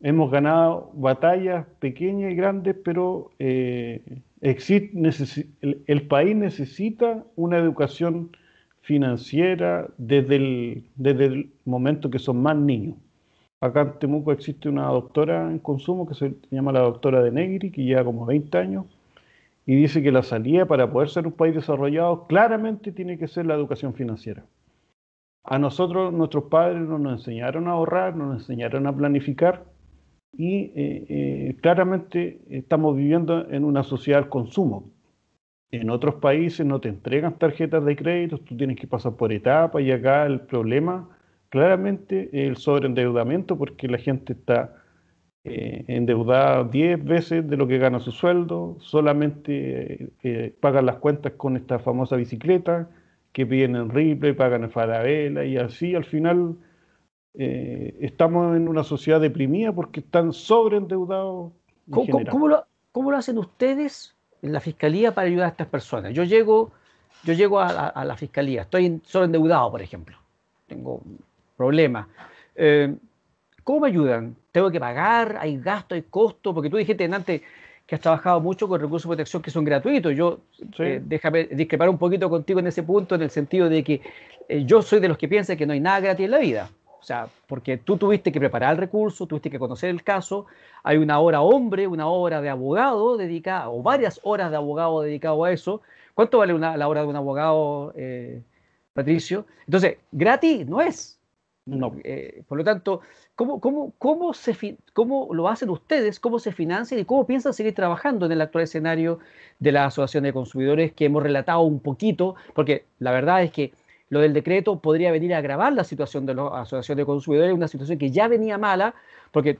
hemos ganado batallas pequeñas y grandes, pero el país necesita una educación financiera desde el momento que son más niños. Acá en Temuco existe una doctora en consumo que se llama la doctora de Negri, que lleva como 20 años, y dice que la salida para poder ser un país desarrollado claramente tiene que ser la educación financiera. A nosotros, nuestros padres no nos enseñaron a ahorrar, no nos enseñaron a planificar y claramente estamos viviendo en una sociedad al consumo. En otros países no te entregan tarjetas de crédito, tú tienes que pasar por etapas y acá el problema claramente es el sobreendeudamiento porque la gente está endeudada 10 veces de lo que gana su sueldo, solamente pagan las cuentas con esta famosa bicicleta que piden en Ripley, pagan en Falabella y así al final estamos en una sociedad deprimida porque están sobreendeudados en ¿Cómo, cómo- general. cómo lo, cómo lo hacen ustedes en la fiscalía para ayudar a estas personas? Yo llego a la fiscalía, estoy solo endeudado, por ejemplo, tengo problemas. Eh, ¿Cómo me ayudan? ¿Tengo que pagar? ¿Hay gasto? ¿Hay costo? Porque tú dijiste antes que has trabajado mucho con recursos de protección que son gratuitos. ¿Sí? Déjame discrepar un poquito contigo en ese punto, en el sentido de que yo soy de los que piensan que no hay nada gratis en la vida. O sea, porque tú tuviste que preparar el recurso, tuviste que conocer el caso, hay una hora hombre, una hora de abogado dedicada, o varias horas de abogado dedicado a eso. ¿Cuánto vale la hora de un abogado, Patricio? Entonces, gratis no es. No. Por lo tanto, ¿cómo lo hacen ustedes? ¿Cómo se financian y cómo piensan seguir trabajando en el actual escenario de la Asociación de Consumidores que hemos relatado un poquito? Porque la verdad es que lo del decreto podría venir a agravar la situación de la Asociación de Consumidores, una situación que ya venía mala, porque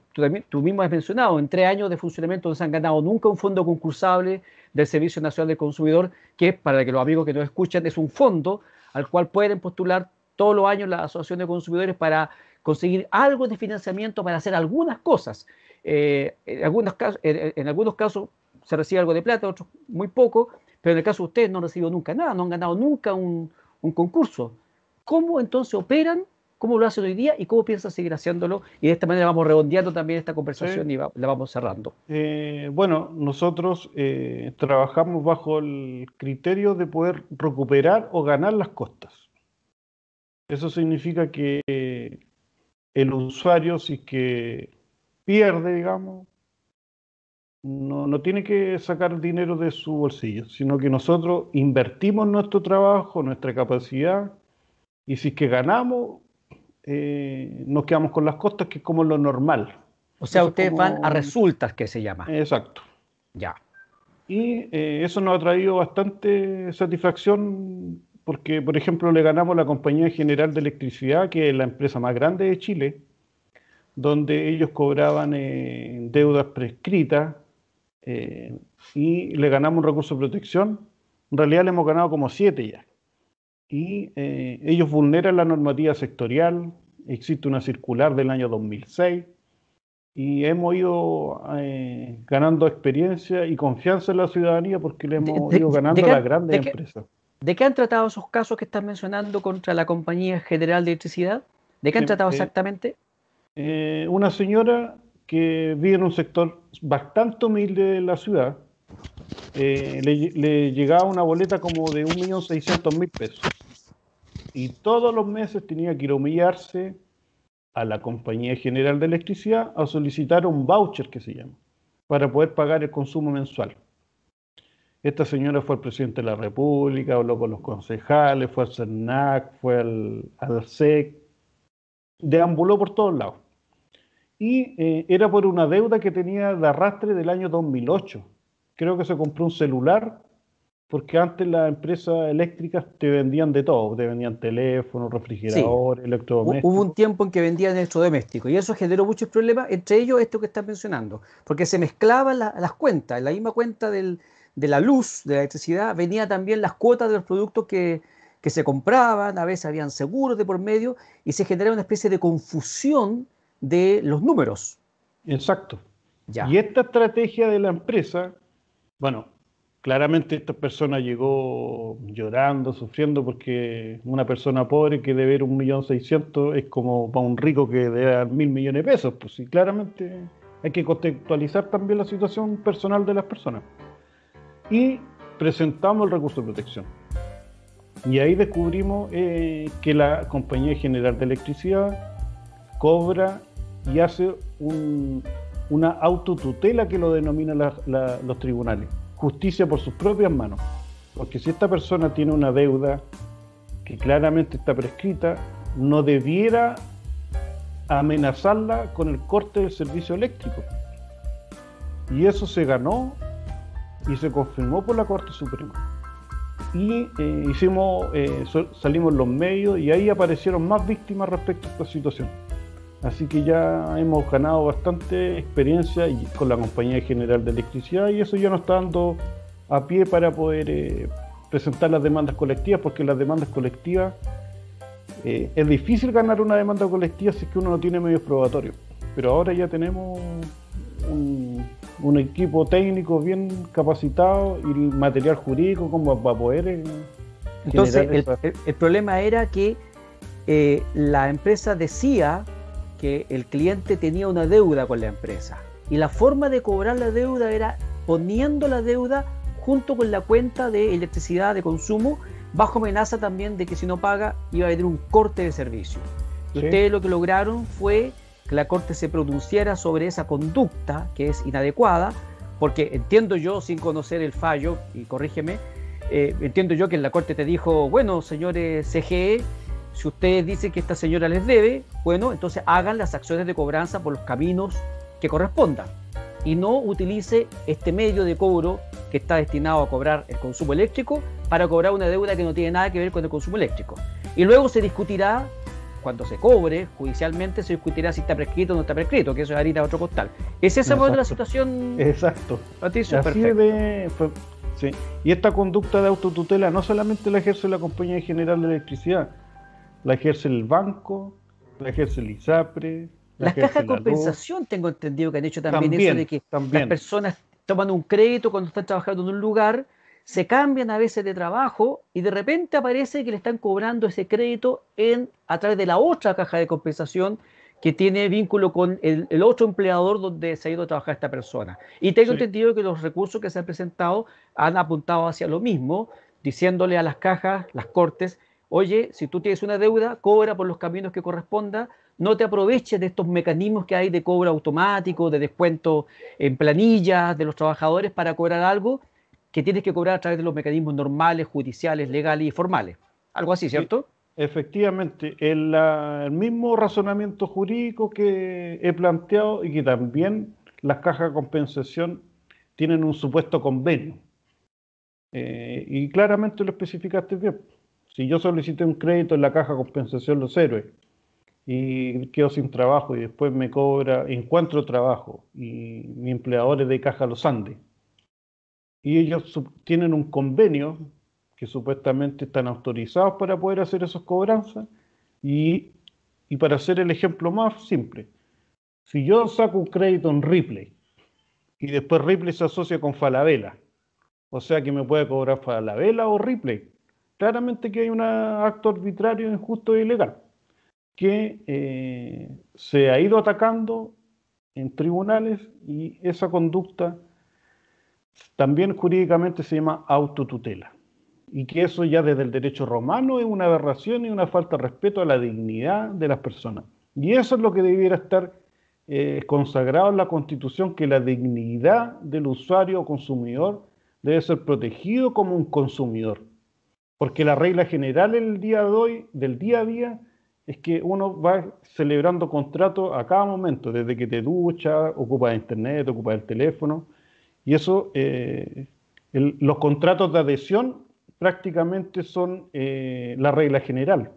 tú mismo has mencionado, en 3 años de funcionamiento no se han ganado nunca un fondo concursable del Servicio Nacional del Consumidor, que para que los amigos que nos escuchan es un fondo al cual pueden postular todos los años la Asociación de Consumidores para conseguir algo de financiamiento para hacer algunas cosas. En algunos casos se recibe algo de plata, otros muy poco, pero en el caso de ustedes no han recibido nunca nada, no han ganado nunca un concurso. ¿Cómo entonces operan? ¿Cómo lo hacen hoy día y cómo piensan seguir haciéndolo? Y de esta manera vamos redondeando también esta ¿Sí? conversación y la vamos cerrando. Bueno, nosotros trabajamos bajo el criterio de poder recuperar o ganar las costas. Eso significa que el usuario, si es que pierde, digamos, no tiene que sacar dinero de su bolsillo, sino que nosotros invertimos nuestro trabajo, nuestra capacidad, y si es que ganamos, nos quedamos con las costas, que es como lo normal. O sea, Eso es ustedes van a como... resultas, que se llama. Exacto. Ya. Y eso nos ha traído bastante satisfacción porque, por ejemplo, le ganamos a la Compañía General de Electricidad, que es la empresa más grande de Chile, donde ellos cobraban deudas prescritas eh, y le ganamos un recurso de protección. En realidad le hemos ganado como 7 ya. Y ellos vulneran la normativa sectorial, existe una circular del año 2006 y hemos ido ganando experiencia y confianza en la ciudadanía porque le ¿De, hemos de- ido de ganando a qué, las han- grandes de qué- empresas. de qué han tratado esos casos que estás mencionando contra la Compañía General de Electricidad? ¿De qué han Sí, tratado exactamente? una señora que vive en un sector bastante humilde de la ciudad, le llegaba una boleta como de 1.600.000 pesos y todos los meses tenía que ir a humillarse a la Compañía General de Electricidad a solicitar un voucher que se llama, para poder pagar el consumo mensual. Esta señora fue al presidente de la República, habló con los concejales, fue al CERNAC, fue al SEC, deambuló por todos lados. Y era por una deuda que tenía de arrastre del año 2008. Creo que se compró un celular, porque antes las empresas eléctricas te vendían de todo, te vendían teléfonos, Sí, refrigeradores, hubo un electrodomésticos. tiempo en que vendían electrodomésticos y eso generó muchos problemas, entre ellos esto que estás mencionando, porque se mezclaban las cuentas. En la misma cuenta de la luz, de la electricidad, venía también las cuotas de los productos que se compraban, a veces habían seguros de por medio y se generaba una especie de confusión de los números. Exacto. Ya, Y esta estrategia de la empresa, bueno, claramente esta persona llegó llorando, sufriendo, porque una persona pobre que debe 1.600.000 es como para un rico que debe dar 1.000 millones de pesos. Pues sí, claramente hay que contextualizar también la situación personal de las personas. Y presentamos el recurso de protección. Y ahí descubrimos que la Compañía General de Electricidad cobra y hace una autotutela, que lo denominan los tribunales. Justicia por sus propias manos. Porque si esta persona tiene una deuda que claramente está prescrita, no debiera amenazarla con el corte del servicio eléctrico. Y eso se ganó y se confirmó por la Corte Suprema. Y salimos en los medios y ahí aparecieron más víctimas respecto a esta situación. Así que ya hemos ganado bastante experiencia con la Compañía General de Electricidad y eso ya nos está dando a pie para poder presentar las demandas colectivas, porque las demandas colectivas es difícil ganar una demanda colectiva si es que uno no tiene medios probatorios. Pero ahora ya tenemos un equipo técnico bien capacitado y material jurídico como para poder entonces generar esa... el problema era que la empresa decía que el cliente tenía una deuda con la empresa y la forma de cobrar la deuda era poniendo la deuda junto con la cuenta de electricidad de consumo, bajo amenaza también de que si no paga iba a haber un corte de servicio. Y Sí. ustedes lo que lograron fue que la Corte se pronunciara sobre esa conducta que es inadecuada, porque entiendo yo, sin conocer el fallo, y corrígeme, entiendo yo que la Corte te dijo, bueno, señores CGE, si ustedes dicen que esta señora les debe, bueno, entonces hagan las acciones de cobranza por los caminos que correspondan y no utilice este medio de cobro que está destinado a cobrar el consumo eléctrico para cobrar una deuda que no tiene nada que ver con el consumo eléctrico. Y luego se discutirá, cuando se cobre judicialmente, se discutirá si está prescrito o no está prescrito, que eso es harina a otro costal. ¿Es esa más la situación, Exacto. Patricio? Así sí. Y esta conducta de autotutela no solamente la ejerce la Compañía General de Electricidad, la ejerce el banco, la ejerce el ISAPRE, la Las cajas ejerce de la luz. compensación tengo entendido que han hecho también eso de que las También. personas toman un crédito cuando están trabajando en un lugar, se cambian a veces de trabajo y de repente aparece que le están cobrando ese crédito a través de la otra caja de compensación que tiene vínculo con el otro empleador donde se ha ido a trabajar esta persona. Y tengo Sí. entendido que los recursos que se han presentado han apuntado hacia lo mismo, diciéndole a las cajas, las cortes, oye, si tú tienes una deuda, cobra por los caminos que corresponda, no te aproveches de estos mecanismos que hay de cobro automático, de descuento en planillas de los trabajadores para cobrar algo que tienes que cobrar a través de los mecanismos normales, judiciales, legales y formales. Algo así, Sí, ¿cierto? efectivamente, el mismo razonamiento jurídico que he planteado y que también las cajas de compensación tienen un supuesto convenio. Y claramente lo especificaste bien. Si yo solicité un crédito en la caja de compensación Los Héroes y quedo sin trabajo y después encuentro trabajo y mi empleador es de Caja Los Andes y ellos tienen un convenio que supuestamente están autorizados para poder hacer esas cobranzas y, y para hacer el ejemplo más simple, si yo saco un crédito en Ripley y después Ripley se asocia con Falabella, o sea que me puede cobrar Falabella o Ripley, claramente que hay un acto arbitrario, injusto e ilegal que se ha ido atacando en tribunales y esa conducta también jurídicamente se llama autotutela. Y que eso ya desde el derecho romano es una aberración y una falta de respeto a la dignidad de las personas. Y eso es lo que debiera estar consagrado en la Constitución, que la dignidad del usuario o consumidor debe ser protegido como un consumidor. Porque la regla general el día de hoy, del día a día, es que uno va celebrando contratos a cada momento, desde que te duchas, ocupas internet, ocupas el teléfono, y eso, los contratos de adhesión prácticamente son la regla general.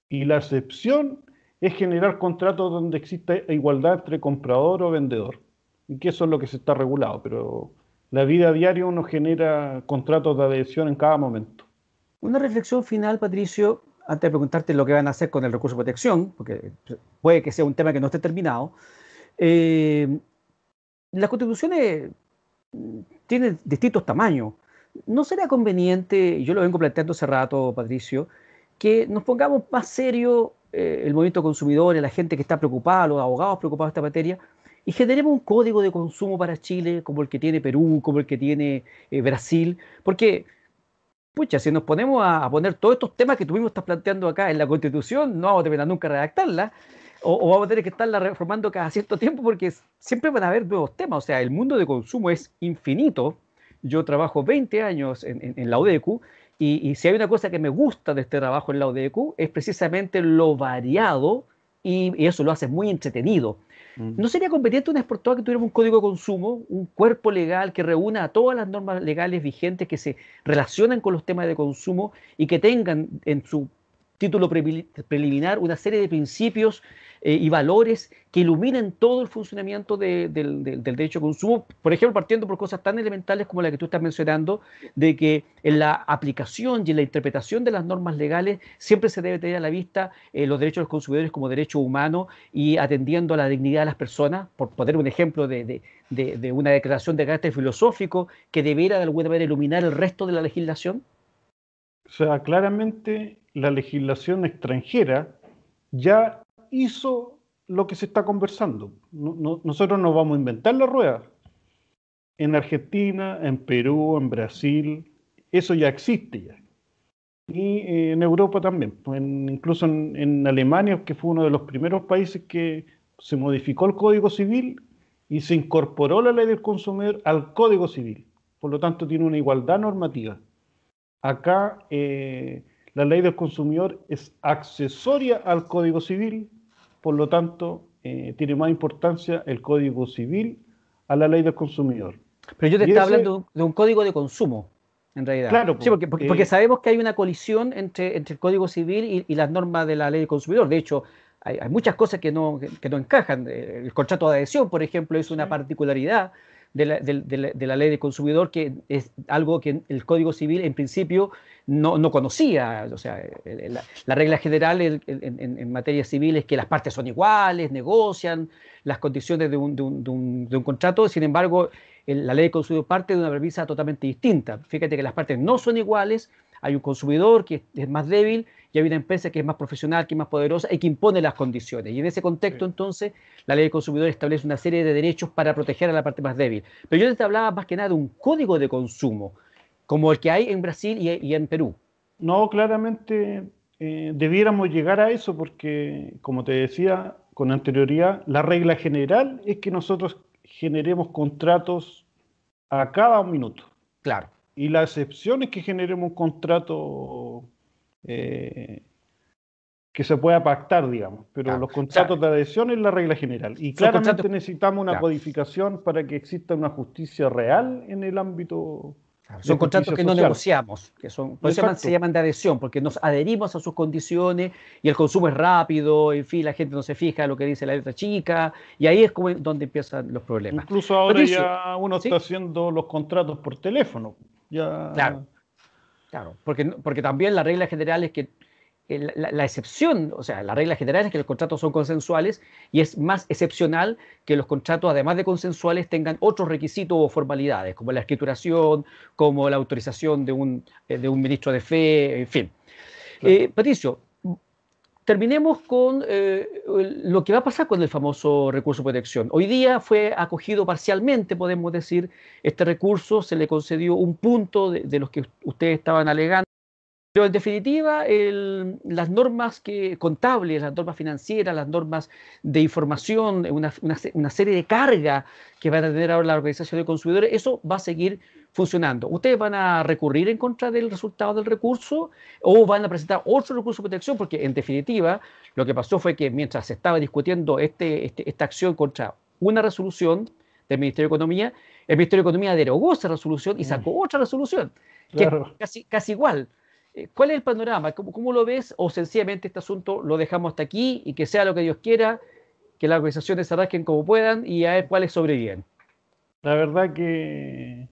Y la excepción es generar contratos donde existe igualdad entre comprador o vendedor. Y que eso es lo que se está regulado, pero la vida diaria uno genera contratos de adhesión en cada momento. Una reflexión final, Patricio, antes de preguntarte lo que van a hacer con el recurso de protección, porque puede que sea un tema que no esté terminado. Eh, las constituciones tienen distintos tamaños. ¿No sería conveniente, y yo lo vengo planteando hace rato, Patricio, que nos pongamos más serio el movimiento consumidor, la gente que está preocupada, los abogados preocupados de esta materia, y generemos un código de consumo para Chile como el que tiene Perú, como el que tiene Brasil? Porque pucha, si nos ponemos a poner todos estos temas que tuvimos estás planteando acá en la Constitución, no vamos a terminar nunca de redactarla, o vamos a tener que estarla reformando cada cierto tiempo porque siempre van a haber nuevos temas. O sea, el mundo de consumo es infinito. Yo trabajo 20 años en la UDECU y si hay una cosa que me gusta de este trabajo en la UDECU es precisamente lo variado y eso lo hace muy entretenido. ¿No sería conveniente una vez por todas que tuviéramos un código de consumo, un cuerpo legal que reúna a todas las normas legales vigentes que se relacionan con los temas de consumo y que tengan en su título preliminar una serie de principios y valores que iluminen todo el funcionamiento del derecho de consumo? Por ejemplo, partiendo por cosas tan elementales como la que tú estás mencionando, de que en la aplicación y en la interpretación de las normas legales siempre se debe tener a la vista los derechos de los consumidores como derechos humanos y atendiendo a la dignidad de las personas, por poner un ejemplo de una declaración de carácter filosófico que debiera de alguna manera iluminar el resto de la legislación. O sea, claramente la legislación extranjera ya hizo lo que se está conversando. Nosotros no vamos a inventar la rueda. En Argentina, en Perú, en Brasil, eso ya existe ya. Y en Europa también, pues incluso en Alemania, que fue uno de los primeros países que se modificó el Código Civil y se incorporó la ley del consumidor al Código Civil. Por lo tanto, tiene una igualdad normativa. Acá la ley del consumidor es accesoria al Código Civil, por lo tanto tiene más importancia el Código Civil a la ley del consumidor. Pero yo te estaba hablando de un código de consumo, en realidad. Claro, Sí, porque sabemos que hay una colisión entre el Código Civil y las normas de la ley del consumidor. De hecho, hay muchas cosas que no encajan. El contrato de adhesión, por ejemplo, es una particularidad de la ley del consumidor, que es algo que el Código Civil en principio no conocía. O sea, la regla general en materia civil es que las partes son iguales, negocian las condiciones de un contrato. Sin embargo, la ley del consumidor parte de una premisa totalmente distinta. Fíjate que las partes no son iguales, hay un consumidor que es más débil y hay una empresa que es más profesional, que es más poderosa y que impone las condiciones. Y en ese contexto, entonces, la ley del consumidor establece una serie de derechos para proteger a la parte más débil. Pero yo te hablaba más que nada de un código de consumo, como el que hay en Brasil y en Perú. No, claramente debiéramos llegar a eso porque, como te decía con anterioridad, la regla general es que nosotros generemos contratos a cada minuto. Claro. Y la excepción es que generemos un contrato que se pueda pactar, digamos. Pero Claro. los contratos de adhesión es la regla general. Y claramente necesitamos una codificación para que exista una justicia real en el ámbito. Claro, son contratos que no negociamos, que son, por eso se llaman de adhesión, porque nos adherimos a sus condiciones y el consumo es rápido, en fin, la gente no se fija en lo que dice la letra chica, y ahí es como donde empiezan los problemas. Incluso ahora Patricio, ya uno está haciendo los contratos por teléfono. Ya... Claro, porque también la regla general es que la excepción, o sea, la regla general es que los contratos son consensuales y es más excepcional que los contratos, además de consensuales, tengan otros requisitos o formalidades, como la escrituración, como la autorización de un ministro de fe, en fin. Claro. Patricio, terminemos con lo que va a pasar con el famoso recurso de protección. Hoy día fue acogido parcialmente, podemos decir, este recurso, se le concedió un punto de los que ustedes estaban alegando. Pero en definitiva, las normas contables, las normas financieras, las normas de información, una serie de cargas que van a tener ahora la organización de consumidores, eso va a seguir funcionando. ¿Ustedes van a recurrir en contra del resultado del recurso o van a presentar otro recurso de protección? Porque en definitiva, lo que pasó fue que mientras se estaba discutiendo esta acción contra una resolución del Ministerio de Economía, el Ministerio de Economía derogó esa resolución y sacó otra resolución, Claro. que es casi igual. ¿Cuál es el panorama? ¿Cómo lo ves? ¿O sencillamente este asunto lo dejamos hasta aquí y que sea lo que Dios quiera, que las organizaciones se rasquen como puedan y a ver cuáles sobreviven? La verdad que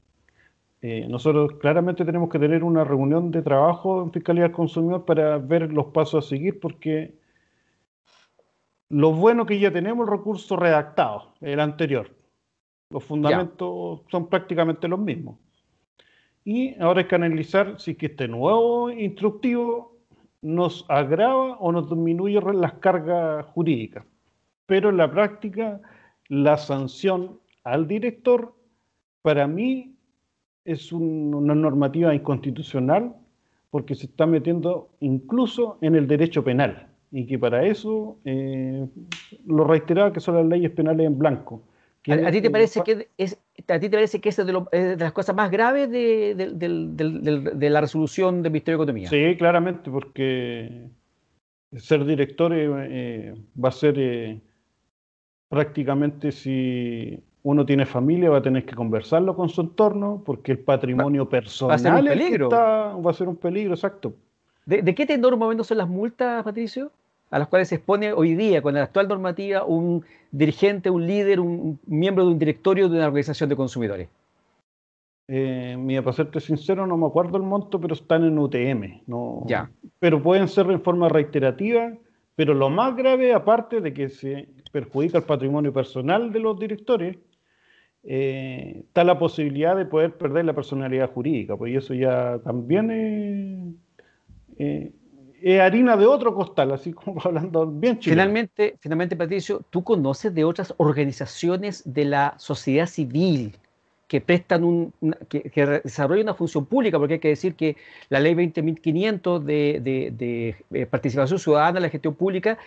nosotros claramente tenemos que tener una reunión de trabajo en Fiscalía del Consumidor para ver los pasos a seguir, porque lo bueno que ya tenemos el recurso redactado, el anterior. Los fundamentos son prácticamente los mismos. Y ahora hay que analizar si que este nuevo instructivo nos agrava o nos disminuye las cargas jurídicas. Pero en la práctica, la sanción al director, para mí, es una normativa inconstitucional porque se está metiendo incluso en el derecho penal. Y que para eso, lo reiteraba, que son las leyes penales en blanco. ¿A ti te parece que es de las cosas más graves de la resolución del Ministerio de Economía? Sí, claramente, porque ser director va a ser prácticamente, si uno tiene familia, va a tener que conversarlo con su entorno, porque el patrimonio personal va a ser un peligro. va a ser un peligro, exacto. ¿De qué tenor más o menos son las multas, Patricio, a las cuales se expone hoy día, con la actual normativa, un dirigente, un líder, un miembro de un directorio de una organización de consumidores? Mira, para serte sincero, no me acuerdo el monto, pero están en UTM. No, Ya. pero pueden ser en forma reiterativa, pero lo más grave, aparte de que se perjudica el patrimonio personal de los directores, está la posibilidad de poder perder la personalidad jurídica, pues eso ya también es harina de otro costal, así como hablando bien chileno. Finalmente, Patricio, ¿tú conoces de otras organizaciones de la sociedad civil que que desarrollan una función pública? Porque hay que decir que la ley 20.500 de participación ciudadana en la gestión pública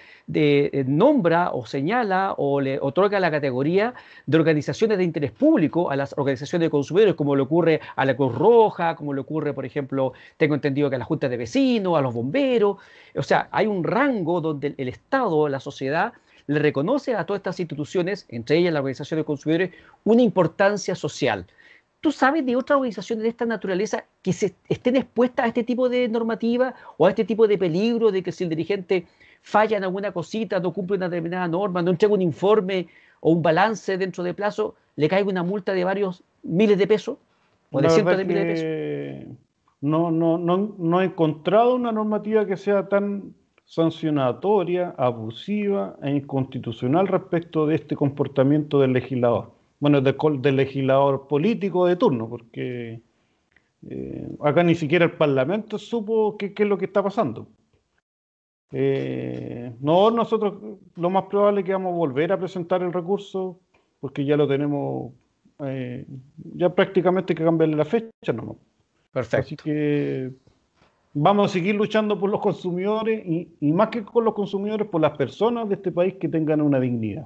nombra o señala o le otorga la categoría de organizaciones de interés público a las organizaciones de consumidores, como le ocurre a la Cruz Roja, como le ocurre, por ejemplo, tengo entendido que a la Junta de Vecinos, a los bomberos. O sea, hay un rango donde el Estado, la sociedad, le reconoce a todas estas instituciones, entre ellas la Organización de Consumidores, una importancia social. ¿Tú sabes de otras organizaciones de esta naturaleza que estén expuestas a este tipo de normativa o a este tipo de peligro de que si el dirigente falla en alguna cosita, no cumple una determinada norma, no entrega un informe o un balance dentro de plazo, le caiga una multa de varios miles de pesos o de cientos de miles de pesos? No he encontrado una normativa que sea tan sancionatoria, abusiva e inconstitucional respecto de este comportamiento del legislador. Bueno, del legislador político de turno, porque acá ni siquiera el Parlamento supo qué es lo que está pasando. Nosotros lo más probable es que vamos a volver a presentar el recurso, porque ya lo tenemos, ya prácticamente hay que cambiarle la fecha, ¿no? Perfecto. Así que vamos a seguir luchando por los consumidores y más que con los consumidores, por las personas de este país que tengan una dignidad.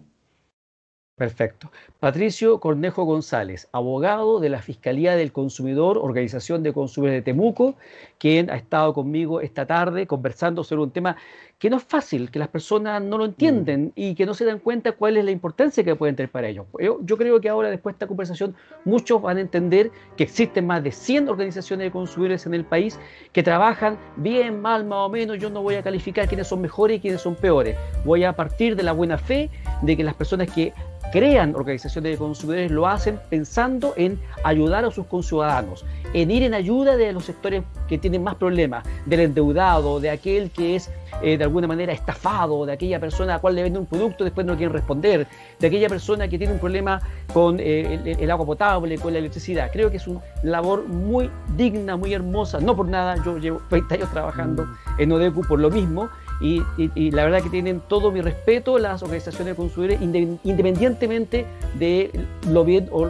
Perfecto. Patricio Cornejo González, abogado de la Fiscalía del Consumidor, Organización de Consumidores de Temuco, quien ha estado conmigo esta tarde conversando sobre un tema que no es fácil, que las personas no lo entienden y que no se dan cuenta cuál es la importancia que pueden tener para ellos. Yo creo que ahora, después de esta conversación, muchos van a entender que existen más de 100 organizaciones de consumidores en el país que trabajan bien, mal, más o menos. Yo no voy a calificar quiénes son mejores y quiénes son peores. Voy a partir de la buena fe de que las personas que crean organizaciones de consumidores lo hacen pensando en ayudar a sus conciudadanos, en ir en ayuda de los sectores que tienen más problemas, del endeudado, de aquel que es de alguna manera estafado, de aquella persona a la cual le vende un producto y después no quieren responder, de aquella persona que tiene un problema con el agua potable, con la electricidad. Creo que es una labor muy digna, muy hermosa. No por nada, yo llevo 20 años trabajando en ODECU por lo mismo. Y la verdad que tienen todo mi respeto las organizaciones de consumidores, independientemente de lo bien o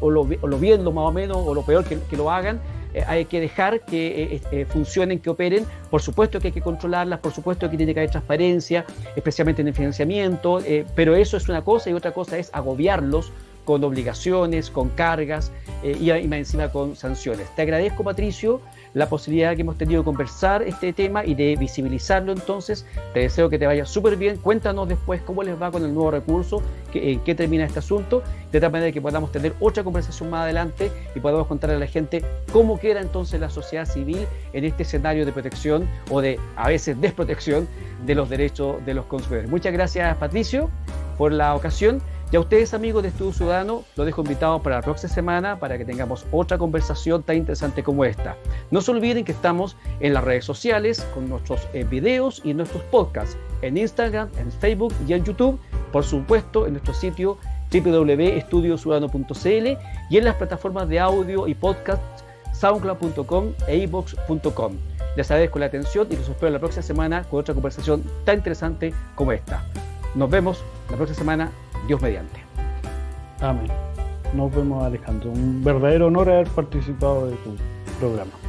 lo bien, lo más o menos, o lo peor que lo hagan. hay que dejar que funcionen, que operen. Por supuesto que hay que controlarlas, por supuesto que tiene que haber transparencia, especialmente en el financiamiento, pero eso es una cosa, y otra cosa es agobiarlos con obligaciones, con cargas y más encima con sanciones. Te agradezco, Patricio, la posibilidad que hemos tenido de conversar este tema y de visibilizarlo. Entonces, te deseo que te vaya súper bien. Cuéntanos después cómo les va con el nuevo recurso, en qué termina este asunto, de tal manera que podamos tener otra conversación más adelante y podamos contarle a la gente cómo queda entonces la sociedad civil en este escenario de protección o de, a veces, desprotección de los derechos de los consumidores. Muchas gracias, Patricio, por la ocasión. Y a ustedes, amigos de Estudio Ciudadano, los dejo invitados para la próxima semana para que tengamos otra conversación tan interesante como esta. No se olviden que estamos en las redes sociales con nuestros videos y nuestros podcasts en Instagram, en Facebook y en YouTube. Por supuesto, en nuestro sitio www.estudiociudadano.cl y en las plataformas de audio y podcast soundcloud.com e iVoox.com. Les agradezco la atención y los espero la próxima semana con otra conversación tan interesante como esta. Nos vemos la próxima semana. Dios mediante. Amén. Nos vemos, Alejandro. Un verdadero honor haber participado de tu programa.